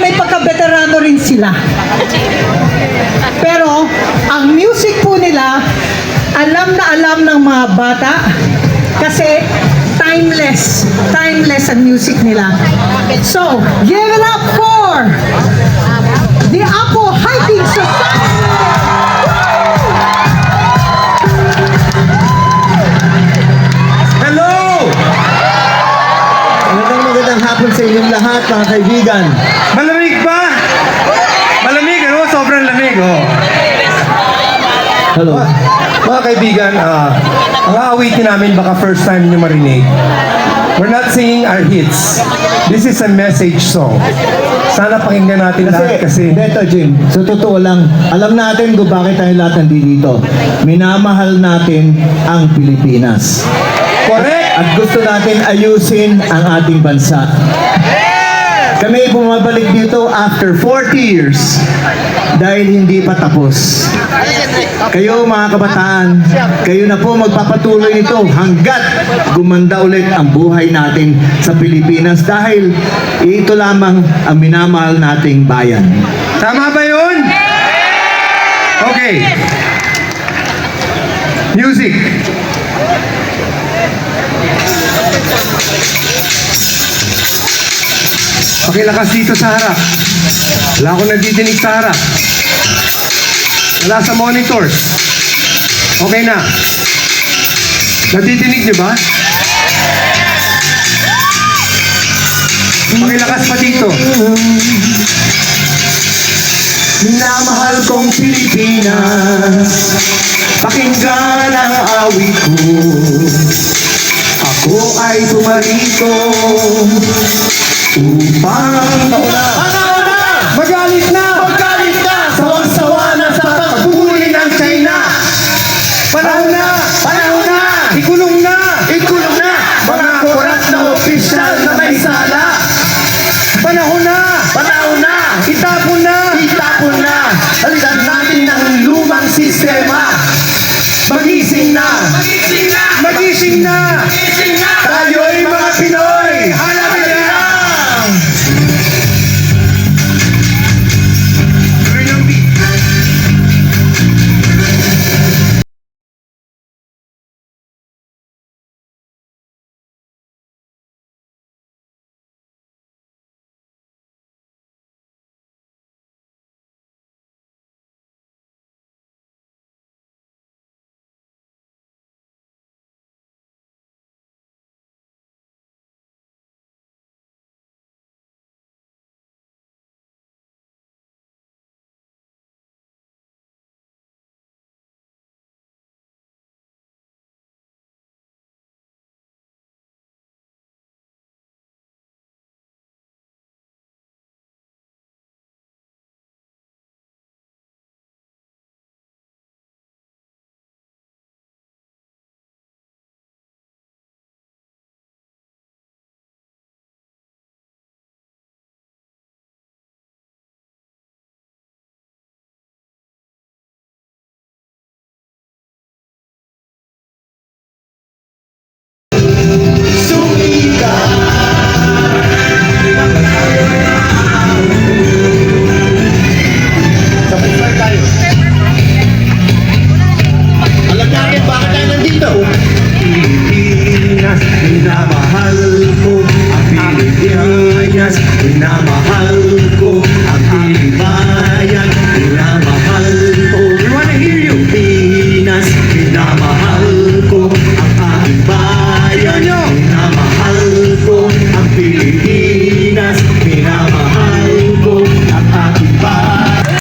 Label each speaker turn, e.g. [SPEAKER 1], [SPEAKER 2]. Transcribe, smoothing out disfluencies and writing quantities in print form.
[SPEAKER 1] may pagka-veterano rin sila. Pero, ang music po nila, alam na alam ng mga bata, kasi timeless. Timeless ang music nila. So, give it up for the Apo Hiking Society!
[SPEAKER 2] Hello! Magandang hapon sa inyong lahat, mga kaibigan.
[SPEAKER 3] Malamig ba? Malamig, ano? Sobrang lamig, oh.
[SPEAKER 2] Hello.
[SPEAKER 3] Mga kaibigan, ang aawitin namin baka first time nyo marinig. We're not singing our hits. This is a message song. Sana pakinggan natin lahat kasi...
[SPEAKER 2] Beto, Jim, sa totoo lang, alam natin kung bakit tayo lahat nandito. Minamahal natin ang Pilipinas.
[SPEAKER 3] Correct!
[SPEAKER 2] At gusto natin ayusin ang ating bansa. Kami bumabalik dito after 40 years dahil hindi pa tapos. Kayo mga kabataan, kayo na po magpapatuloy nito hanggat gumanda ulit ang buhay natin sa Pilipinas dahil ito lamang ang minamahal nating bayan.
[SPEAKER 3] Tama ba yun? Okay. Music. Pakilakas dito sa harap. Wala akong nadidinig sa harap. Wala sa monitors. Okay na. Nadidinig niyo ba? Pakilakas pa dito.
[SPEAKER 2] Minamahal kong Pilipinas, pakinggan ang awit ko. Ako ay pumarito upang
[SPEAKER 3] Magalit na!
[SPEAKER 2] magalit na, sawang-sawa na sa pagpuli ng China.
[SPEAKER 3] Panahon na!
[SPEAKER 2] Panahon na!
[SPEAKER 3] Ikulong na!
[SPEAKER 2] Ikulong na mga korap na opisyal na may sala.
[SPEAKER 3] Panahon na!
[SPEAKER 2] Panahon na!
[SPEAKER 3] Itapon na!
[SPEAKER 2] Itapon na! Halitan natin ang lumang sistema. Magising na!
[SPEAKER 3] Magising na!
[SPEAKER 2] Tayo'y mga Pinoy!